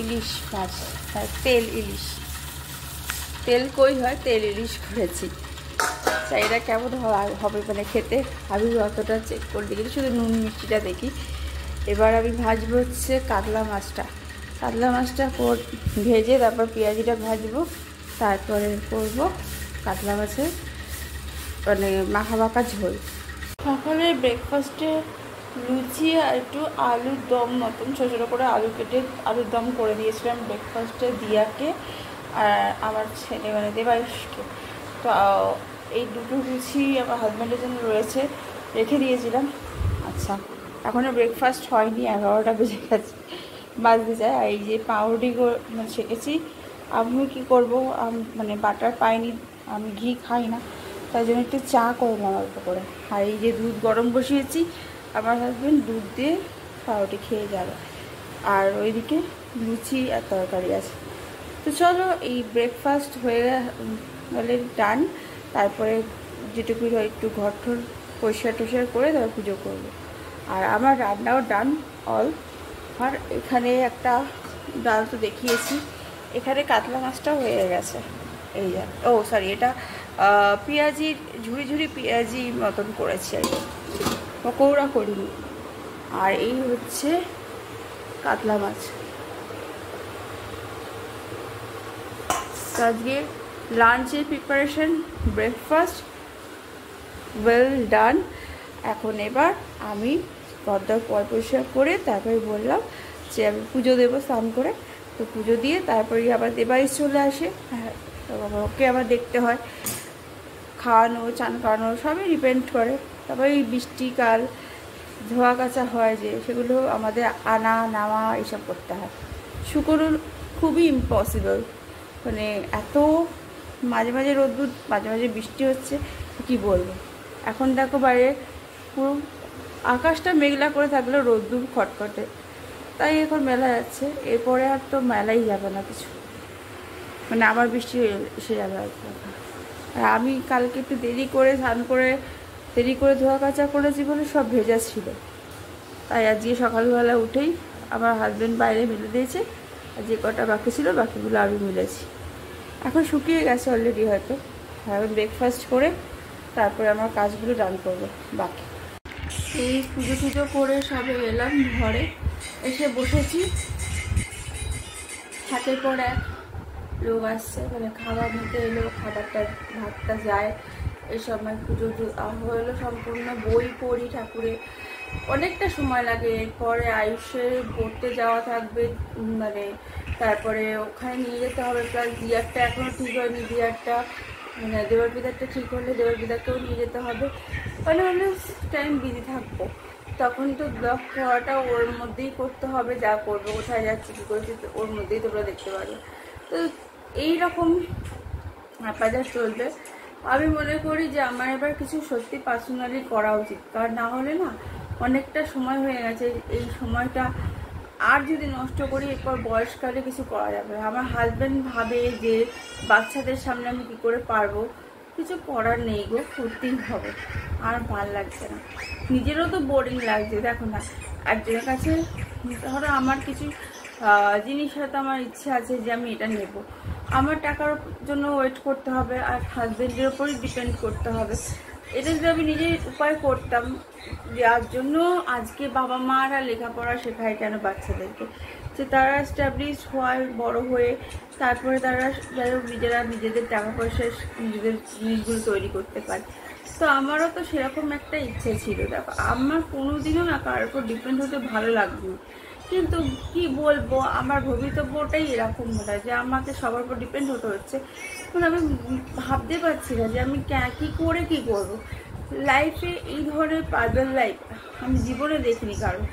ইলিশ মাছ, তেল ইলিশ, তেল কই হয়, তেল ইলিশ করেছি। চাইটা কেমন হবে মানে খেতে আমি অতটা চেক করে দেখি, শুধু নুন মিষ্টিটা দেখি। এবার আমি ভাজবো হচ্ছে কাতলা মাছটা। কাতলা মাছটা ভেজে তারপর পেঁয়াজিটা ভাজবো, তারপরে করবো কাতলা মাছের মানে মাখা মাখা ঝোল। সকালে ব্রেকফাস্টে লুচি আর একটু আলুর দম মতন ছোটো ছোটো করে আলু কেটে আলুর দম করে দিয়েছিলাম ব্রেকফাস্টে দিয়াকে আর আমার ছেলে মানে দেবাইশকে। তো এই দুটো লুচি আমার হাজব্যান্ডের জন্য রয়েছে, রেখে দিয়েছিলাম। আচ্ছা, এখনও ব্রেকফাস্ট হয়নি, 11টা বেজে গেছে, বাজতে যায়। আর এই যে পাউরুটি মানে ছেঁকেছি। আমি কী করবো, মানে বাটার পাইনি, আমি ঘি খাই না, তাই জন্য একটু চা করলাম অল্প করে। আর এই যে দুধ গরম বসিয়েছি, আমার হাজব্যান্ড দুধ দিয়ে পাউরুটি খেয়ে যাবে। আর ওইদিকে লুচি আর তরকারি আছে। তো চলো, এই ব্রেকফাস্ট হয়ে গেলে ডান, তারপরে যেটুকু একটু ঘর ঠর পরিষ্কার টরিষ্কার করে তারপর পুজো করবো। আর আমার রান্নাও ডান অল। আর এখানে একটা ডাল তো দেখিয়েছি, এখানে কাতলা মাছটাও হয়ে গেছে। এই যা, ও সরি, এটা পেঁয়াজি ঝুড়ি ঝুড়ি পেঁয়াজি মতন করেছি আর কি, পকৌড়া করিনি। আর এই হচ্ছে কাতলা মাছ। আজকে লাঞ্চের প্রিপারেশন, ব্রেকফাস্ট ওয়েল ডান। এখন এবার আমি পর্দার পরিষ্কার করে তারপরে বললাম যে আমি পুজো দেবো স্নান করে। তো পুজো দিয়ে তারপরে আবার দেবাইশ চলে আসে, হ্যাঁ, ওকে আবার দেখতে হয়, খাওয়ানো চান করানো সবই ডিপেন্ড করে। তারপরে এই বৃষ্টিকাল ধোয়া কাচা হয় যে, সেগুলো আমাদের আনা নামা এসব করতে হয়। শুকনো খুবই ইম্পসিবল, মানে এত মাঝে মাঝে রোদ্দুর মাঝে মাঝে বৃষ্টি হচ্ছে, কি বলবো। এখন দেখো বাইরে পুরো আকাশটা মেঘলা করে থাকলে রোদ্দুর খটখটে, তাই এখন মেলা যাচ্ছে। এরপরে আর তো মেলাই যাবে না কিছু, মানে আবার বৃষ্টি এসে যাবে আর আমি কালকে একটু দেরি করে স্নান করে দেরি করে ধোয়া কাচা করেছি বলে সব ভেজা ছিল। তাই আজকে সকালবেলা উঠেই আমার হাজব্যান্ড বাইরে মেলে দিয়েছে, আর যে কটা বাকি ছিল বাকিগুলো আমি মিলেছি। এখন শুকিয়ে গেছে অলরেডি হয়তো। এখন ব্রেকফাস্ট করে তারপরে আমার কাজগুলো ডান করবো বাকি। এই পুজো টুজো করে সবে এলাম ঘরে, এসে বসেছি। হাতের পর এক লোক আসছে, মানে খাবার নিতে এলো, খাবারটা ভাতটা যায়। এই সময় পুজো হলো সম্পূর্ণ, বই পড়ি ঠাকুরে, অনেকটা সময় লাগে। এরপরে আয়ুষের পড়তে যাওয়া থাকবে, মানে তারপরে ওখানে নিয়ে যেতে হবে। প্লাস দিয়ারটা এখনও ঠিক হয়নি, দিয়ারটা মানে দেবর পিতারটা ঠিক হলে দেবর পিতারকেও নিয়ে যেতে হবে। মানে আমি টাইম বিজি থাকবো, তখন তো ব্লগ করাটা ওর মধ্যেই করতে হবে। যা করবো, কোথায় যাচ্ছি কী করছি ওর মধ্যেই তোমরা দেখতে পারবে। তো এইরকম বাজার চলবে। আমি মনে করি যে আমার এবার কিছু সত্যি পার্সোনালি করা উচিত, কারণ না হলে না অনেকটা সময় হয়ে গেছে। এই সময়টা আর যদি নষ্ট করি এরপর বয়সকালে কিছু করা যাবে। আমার হাজব্যান্ড ভাবে যে বাচ্চাদের সামনে আমি কী করে পারবো, কিছু করার নেই গো, করতেই হবে। আর ভাল লাগছে না, নিজেরও তো বোরিং লাগছে। দেখো না, একজনের কাছে ধরো আমার কিছু জিনিস হয়তো আমার ইচ্ছে আছে যে আমি এটা নেব, আমার টাকার জন্য ওয়েট করতে হবে, আর হাজব্যান্ডের ওপরই ডিপেন্ড করতে হবে। এটা যদি আমি নিজের উপায় করতাম, যার জন্য আজকে বাবা মারা লেখাপড়া শেখায় কেন বাচ্চাদেরকে, যে তারা এস্টাবলিশ হয়, বড় হয়ে তারপরে তারা যাই হোক নিজেরা নিজেদের টাকা পয়সা নিজেদের জিনিসগুলো তৈরি করতে পারে। তো আমারও তো সেরকম একটা ইচ্ছে ছিল। দেখো, আমার কোনোদিনও না কারোর উপর ডিপেন্ড হতে ভালো লাগবে, কিন্তু কি বলবো, আমার ভবিতব্যটাই এরকম মনে হয় যে আমাকে সবার উপর ডিপেন্ড হতে হচ্ছে। মানে আমি ভাবতে পারছি না যে আমি কী করে কী করবো লাইফে। এই ধরনের পাজল লাইফ আমি জীবনে দেখিনি কারণ।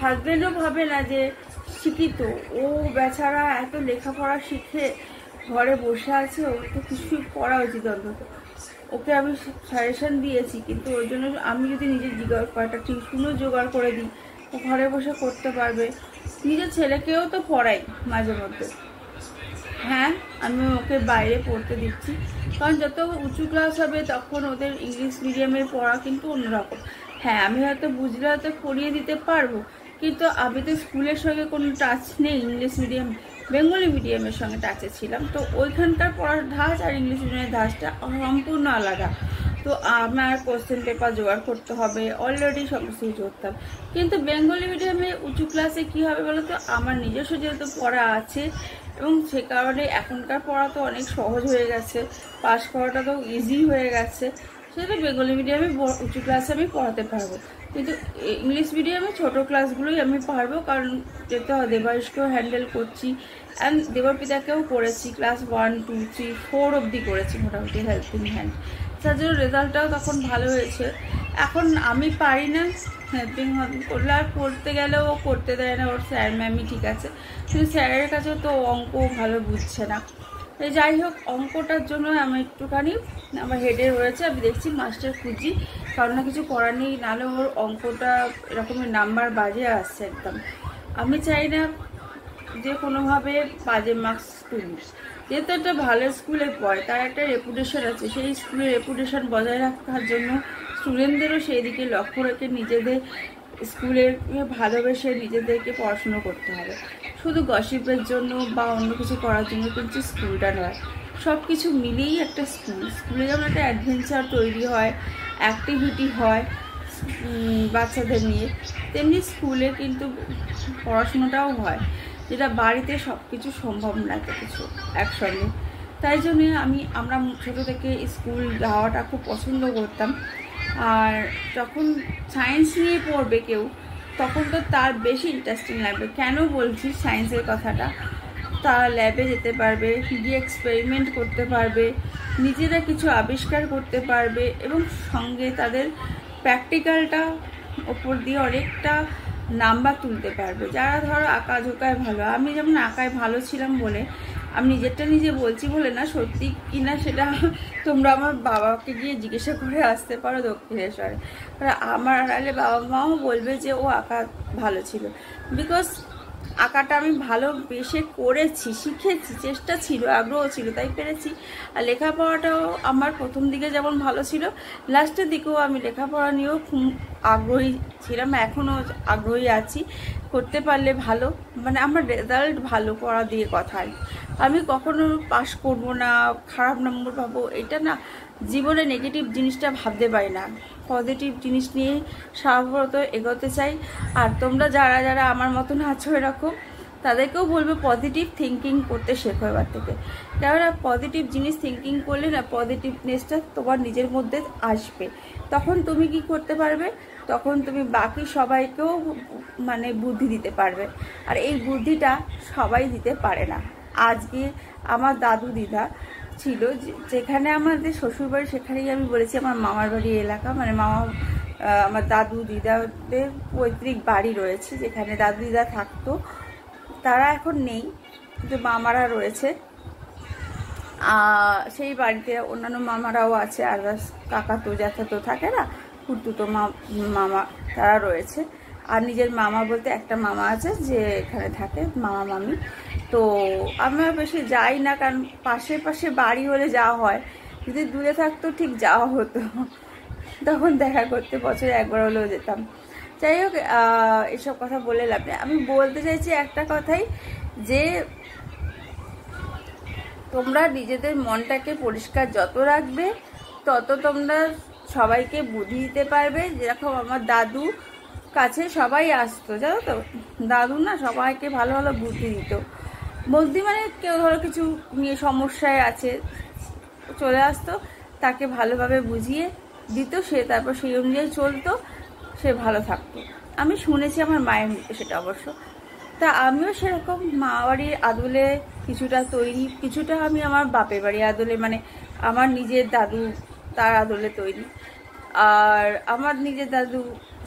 হাজব্যান্ডও ভাবে না যে শিক্ষিত, ও বেচারা এত লেখাপড়া শিখে ঘরে বসে আছে, ওর তো কিছুই করা উচিত অন্তত। ওকে আমি সাজেশন দিয়েছি, কিন্তু ওর জন্য আমি যদি নিজের জোগাড় করাটা টিউশনও জোগাড় করে দিই, ও ঘরে বসে করতে পারবে। নিজের ছেলেকেও তো পড়াই মাঝে মধ্যে। হ্যাঁ, আমি ওকে বাইরে পড়তে দিচ্ছি, কারণ যত উঁচু ক্লাস হবে তখন ওদের ইংলিশ মিডিয়ামের পড়া কিন্তু অন্যরকম। হ্যাঁ, আমি হয়তো বুঝলে হয়তো পড়িয়ে দিতে পারবো, কিন্তু আমি তো স্কুলের সঙ্গে কোনো টাচ নেই। ইংলিশ মিডিয়াম বেঙ্গলি মিডিয়ামের সঙ্গে টাচে ছিলাম, তো ওইখানকার পড়ার ধাঁচ আর ইংলিশ মিডিয়ামের ধাঁচটা সম্পূর্ণ আলাদা। তো আমার কোশ্চেন পেপার জোগাড় করতে হবে, অলরেডি সমস্ত কিছু করতাম। কিন্তু বেঙ্গলি মিডিয়ামে উঁচু ক্লাসে কী হবে বলো তো, আমার নিজস্ব যেহেতু পড়া আছে, এবং সে কারণে এখনকার পড়া তো অনেক সহজ হয়ে গেছে, পাস করাটা তো ইজি হয়ে গেছে। সেটা বেঙ্গলি মিডিয়ামে উঁচু ক্লাসে আমি পড়াতে পারবো, কিন্তু ইংলিশ মিডিয়ামে ছোটো ক্লাসগুলোই আমি পারবো, কারণ যেহেতু দেবাংশকেও হ্যান্ডেল করছি অ্যান্ড দেবপিতাকেও করেছি, ক্লাস 1, 2, 3, 4 অবধি করেছি মোটামুটি হেল্পিং হ্যান্ড। তার জন্য রেজাল্টটাও তখন ভালো হয়েছে। এখন আমি পারি না হেল্পিং হ্যান্ড করলে, আর করতে গেলেও ও করতে দেয় না, ওর স্যার ম্যামই ঠিক আছে, কিন্তু স্যারের কাছেও তো অঙ্ক ভালো বুঝছে না। যাই হোক, অঙ্কটার জন্য আমি একটুখানি আমার হেডে রয়েছে, আমি দেখছি মাস্টার খুঁজি, কারণ না কিছু করার নেই, নাহলে ওর অঙ্কটা এরকমের নাম্বার বাজে আসছে একদম। আমি চাই না যে কোনোভাবে বাজে মার্কস তুলি, যেহেতু একটা ভালো স্কুলে পড়ে, তার একটা রেপুটেশন আছে, সেই স্কুলের রেপুটেশন বজায় রাখার জন্য স্টুডেন্টদেরও সেই দিকে লক্ষ্য রেখে নিজেদের স্কুলের ভালোবেসে নিজেদেরকে পড়াশুনো করতে হবে। শুধু গসিপের জন্য বা অন্য কিছু করার জন্য কিন্তু স্কুলটা নয়, সব কিছু মিলিয়েই একটা স্কুলে যেমন একটা অ্যাডভেঞ্চার তৈরি হয়, অ্যাক্টিভিটি হয় বাচ্চাদের নিয়ে, তেমনি স্কুলে কিন্তু পড়াশোনাটাও হয়, যেটা বাড়িতে সব কিছু সম্ভব না এত কিছু একসঙ্গে। তাই জন্যে আমরা ছোটো থেকে স্কুল যাওয়াটা খুব পছন্দ করতাম। আর যখন সায়েন্স নিয়ে পড়বে কেউ, তখন তো তার বেশি ইন্টারেস্টিং লাগবে। কেন বলছি সায়েন্সের কথাটা, তারা ল্যাবে যেতে পারবে, গিয়ে এক্সপেরিমেন্ট করতে পারবে, নিজেরা কিছু আবিষ্কার করতে পারবে, এবং সঙ্গে তাদের প্র্যাকটিক্যালটা ওপর দিয়ে অনেকটা নাম্বার তুলতে পারবে। যারা ধরো আঁকা ঝোঁকায় ভালো, আমি যেমন আঁকায় ভালো ছিলাম বলে আমি নিজেরটা নিজে বলছি বলে না, সত্যি কিনা সেটা তোমরা আমার বাবাকে গিয়ে জিজ্ঞাসা করে আসতে পারো দক্ষিণেশ্বরে। আমার আড়ালে বাবা মাও বলবে যে ও আঁকা ভালো ছিল, বিকজ আঁকাটা আমি ভালোবেসে করেছি, শিখেছি, চেষ্টা ছিল, আগ্রহ ছিল, তাই পেরেছি। আর লেখাপড়াটাও আমার প্রথম দিকে যেমন ভালো ছিল, লাস্টের দিকেও আমি লেখাপড়া নিয়েও খুব আগ্রহী ছিলাম, এখনও আগ্রহী আছি। করতে পারলে ভালো, মানে আমার রেজাল্ট ভালো করা দিয়ে কথাই, আমি কখনো পাস করব না, খারাপ নম্বর পাবো, এটা না, জীবনে নেগেটিভ জিনিসটা ভাবতে পারি না, পজিটিভ জিনিস নিয়ে সারাবত এগোতে চাই। আর তোমরা যারা যারা আমার মতন আছো এরকম, তাদেরকেও বলবো পজিটিভ থিঙ্কিং করতে শেখো এবার থেকে। কেননা পজিটিভ জিনিস থিঙ্কিং করলে না, পজিটিভনেসটা তোমার নিজের মধ্যে আসবে, তখন তুমি কি করতে পারবে, তখন তুমি বাকি সবাইকেও মানে বুদ্ধি দিতে পারবে। আর এই বুদ্ধিটা সবাই দিতে পারে না। আজকে আমার দাদু দিদা ছিল, যেখানে আমাদের শ্বশুরবাড়ি, সেখানেই আমি বলেছি আমার মামার বাড়ি এলাকা, মানে আমার দাদু দিদাদের পৈতৃক বাড়ি রয়েছে, যেখানে দাদু দিদা থাকতো, তারা এখন নেই, কিন্তু মামারা রয়েছে। সেই বাড়িতে অন্যান্য মামারাও আছে, আর কাকাতো জ্যাঠাতো থাকে না, খুড়তুতো মামা, তারা রয়েছে। আর নিজের মামা বলতে একটা মামা আছে যে এখানে থাকে, মামা মামি। তো আমরা বেশি যাই না, কারণ পাশে পাশে বাড়ি হলে যাওয়া হয়, যদি দূরে থাকতো ঠিক যাওয়া হতো, তখন দেখা করতে বছরে একবার হলেও যেতাম। যাই হোক, এসব কথা বলে লাভ নেই। আমি বলতে চাইছি একটা কথাই, যে তোমরা নিজেদের মনটাকে পরিষ্কার যত রাখবে, তত তোমরা সবাইকে বুদ্ধি দিতে পারবে। যেরকম আমার দাদু কাছে সবাই আসতো, জানো তো, দাদু না সবাইকে ভালো ভালো বুদ্ধি দিত। বুদ্ধি মানে কেউ ধরো কিছু নিয়ে সমস্যায় আছে, চলে আসতো, তাকে ভালোভাবে বুঝিয়ে দিত, সে তারপর সেই অনুযায়ী চলতো, সে ভালো থাকতো। আমি শুনেছি আমার মায়ের মুখে সেটা অবশ্য। তা আমিও সেরকম মা বাড়ির আদলে কিছুটা তৈরি, কিছুটা আমি আমার বাপের বাড়ির আদলে, মানে আমার নিজের দাদু তার আদলে তৈরি। আর আমার নিজের দাদু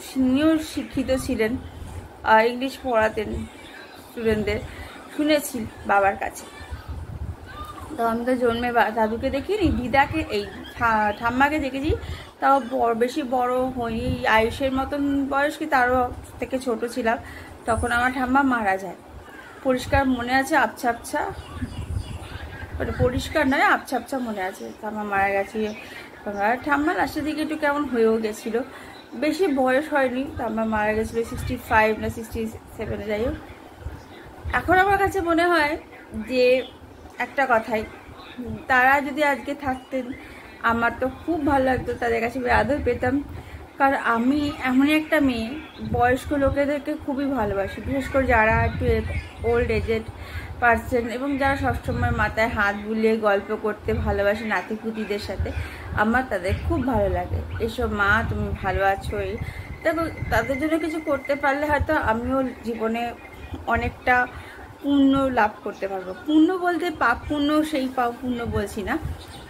তিনিও শিক্ষিত ছিলেন, ইংলিশ পড়াতেন স্টুডেন্টদের, শুনেছি বাবার কাছে। তো আমি তো জন্মে দাদুকে দেখিনি, দিদাকে এই ঠাম্মাকে দেখেছি, তাও বেশি বড় হয়নি, আয়ুষের মতন বয়স কি তারও থেকে ছোট ছিলাম, তখন আমার ঠাম্মা মারা যায়। পরিষ্কার মনে আছে, আবছা আবছা, পরিষ্কার নয়, আবছা আবছা মনে আছে ঠাম্মা মারা গেছে। ঠাম্মা লাস্টের দিকে একটু কেমন হয়েও গেছিলো, বেশি বয়স হয়নি, ঠাম্মা মারা গেছিলো 65 না 67, যাই হোক। এখন আমার কাছে মনে হয় যে একটা কথাই, তারা যদি আজকে থাকতেন, আমার তো খুব ভালো লাগতো, তাদের কাছে আদর পেতাম। কারণ আমি এমনই একটা মেয়ে, বয়স্ক লোকেদেরকে খুবই ভালোবাসি, বিশেষ করে যারা একটু ওল্ড এজেড পার্সন, এবং যারা সবসময় মাথায় হাত বুলিয়ে গল্প করতে ভালোবাসে নাতিপুতিদের সাথে, আমার তাদের খুব ভালো লাগে। এসব মা, তুমি ভালো আছো, তারপর তাদের জন্য কিছু করতে পারলে হয়তো আমিও জীবনে অনেকটা পুণ্য লাভ করতে পারবো। পুণ্য বলতে পাপ পুণ্য, সেই পাপ পুণ্য বলছি না,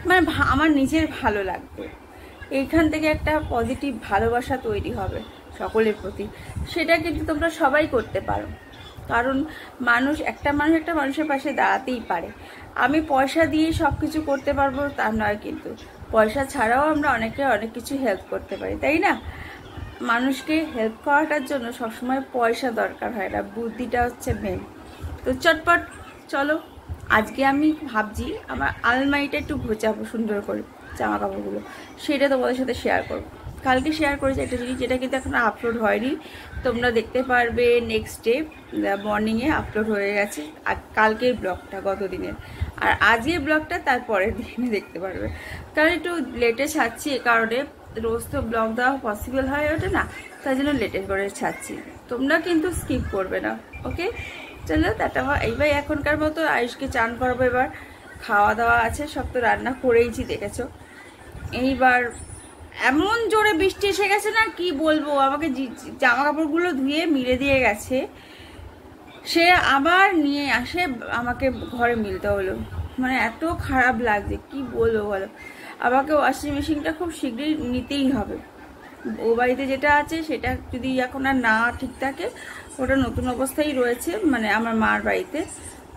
মানে আমার নিজের ভালো লাগবে, এইখান থেকে একটা পজিটিভ ভালোবাসা তৈরি হবে সকলের প্রতি। সেটা কিন্তু তোমরা সবাই করতে পারো, কারণ একটা মানুষ একটা মানুষের পাশে দাঁড়াতেই পারে। আমি পয়সা দিয়ে সব কিছু করতে পারবো তা নয়, কিন্তু পয়সা ছাড়াও আমরা অনেক কিছু হেল্প করতে পারি, তাই না? মানুষকে হেল্প করাটার জন্য সবসময় পয়সা দরকার হয় না, বুদ্ধিটা হচ্ছে মেন। তো চটপট চলো, আজকে আমি ভাবছি আমার আলমারিটা একটু ঘোচাবো সুন্দর করে, জামা কাপড়গুলো, সেটা তোমাদের সাথে শেয়ার করবো। কালকে শেয়ার করেছি একটা জিনিস, যেটা কিন্তু এখন আপলোড হয়নি, তোমরা দেখতে পারবে নেক্সট ডে মর্নিংয়ে আপলোড হয়ে গেছে। আর কালকের ব্লগটা গত দিনের, আর আজকের ব্লগটা তারপরের দিনে দেখতে পারবে। কারণ একটু লেটে ছাড়ছি, এ কারণে রোজ তো ব্লগ দেওয়া পসিবল হয়ে ওঠে না, তাই জন্য লেটে করে ছাড়ছি। তোমরা কিন্তু স্কিপ করবে না, ওকে? চলো টাটা। এইবার এখনকার মতো আয়ুষকে চান করাবো, এবার খাওয়া দাওয়া আছে, সব তো রান্না করেইছি দেখেছো। এইবার এমন জোরে বৃষ্টি এসে গেছে না, কি বলবো, আমাকে জামা কাপড়গুলো ধুয়ে মিলে দিয়ে গেছে, সে আবার নিয়ে আসে আমাকে ঘরে মিলতে হলো, মানে এত খারাপ লাগছে, কি বলবো বলো। আমাকে ওয়াশিং মেশিনটা খুব শীঘ্রই নিতেই হবে। ও বাড়িতে যেটা আছে সেটা যদি এখন আর না ঠিক থাকে, ওটা নতুন অবস্থায় রয়েছে, মানে আমার মার বাড়িতে,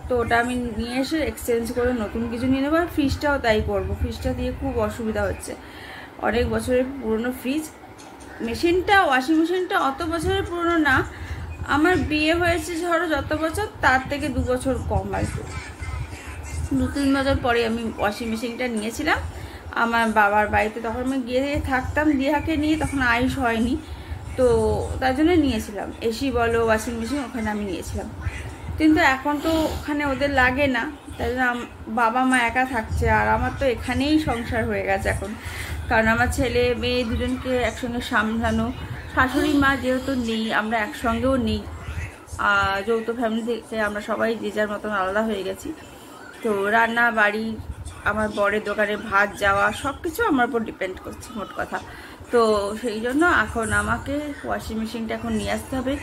তো ওটা আমি নিয়ে এসে এক্সচেঞ্জ করে নতুন কিছু নিয়ে নেবো। আর ফ্রিজটাও তাই করবো, ফ্রিজটা দিয়ে খুব অসুবিধা হচ্ছে, অনেক বছরের পুরনো ফ্রিজ। মেশিনটা, ওয়াশিং মেশিনটা অত বছরের পুরনো না, আমার বিয়ে হয়েছে ধরো যত বছর তার থেকে 2 বছর কম আর কি। 2-3 বছর পরে আমি ওয়াশিং মেশিনটা নিয়েছিলাম আমার বাবার বাড়িতে, তখন আমি গিয়ে থাকতাম দিহাকে নিয়ে, তখন আয়ুষ হয়নি, তো তার জন্য নিয়েছিলাম। এসি বলো ওয়াশিং মেশিন ওখানে আমি নিয়েছিলাম, কিন্তু এখন তো ওখানে ওদের লাগে না, তাই জন্য বাবা মা একা থাকছে। আর আমার তো এখানেই সংসার হয়ে গেছে এখন, কারণ আমার ছেলে মেয়ে দুজনকে একসঙ্গে সামলানো, শাশুড়ি মা যেহেতু নেই, আমরা একসঙ্গেও নেই, যৌথ ফ্যামিলি থেকে আমরা সবাই যে যার মতন আলাদা হয়ে গেছি। তো রান্না বাড়ি, আমার বরের দোকানে ভাত যাওয়া সব কিছু আমার উপর ডিপেন্ড করছে মোট কথা। তো সেই জন্য এখন আমাকে ওয়াশিং মেশিনটা এখন নিয়ে আসতে হবে,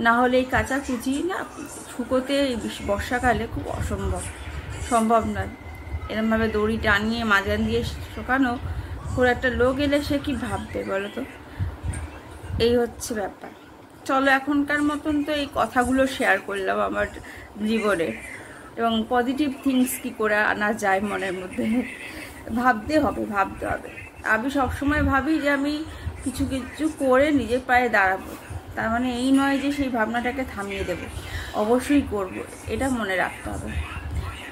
না হলে এই কাঁচা কুচি না শুকোতে বর্ষাকালে খুব সম্ভব নয়। এরমভাবে দড়ি টানিয়ে মাঝখান দিয়ে শুকানো, করে একটা লোক এলে সে কি ভাববে বলো তো, এই হচ্ছে ব্যাপার। চলো এখনকার মতন তো এই কথাগুলো শেয়ার করলাম আমার জীবনে, এবং পজিটিভ থিংস কি করে আনা যায় মনের মধ্যে ভাবতে হবে। আমি সবসময় ভাবি যে আমি কিছু কিছু করে নিজের পায়ে দাঁড়াবো, তার মানে এই নয় যে সেই ভাবনাটাকে থামিয়ে দেব, অবশ্যই করব, এটা মনে রাখতে হবে।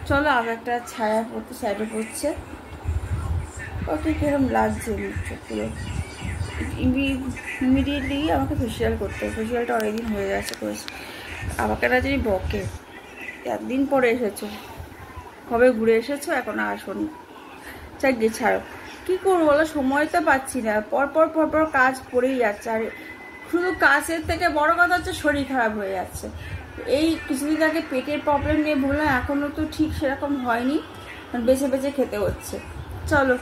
চলো আগে একটা ছায়া পড়তে সাইডে পড়ছে, ওকে কিরম লাগছে পুরো। ইমিডিয়েটলি আমাকে ফেসিয়াল করতে হবে, ফেসিয়ালটা অনেকদিন হয়ে যাচ্ছে করেছি। আমাকে না যদি বকে, একদিন পরে এসেছো, কবে ঘুরে এসেছো, এখন আসোনি, চাই গিয়ে ছাড়ো। কী করবো বলো, সময় তো পাচ্ছি না, পরপর কাজ পড়েই যাচ্ছে। আর শুধু কাজের থেকে বড় কথা হচ্ছে শরীর খারাপ হয়ে যাচ্ছে। এই কিছুদিন আগে পেটের প্রবলেম নিয়ে বললাম, এখনও তো ঠিক সেরকম হয়নি, বেছে বেছে খেতে হচ্ছে। চলো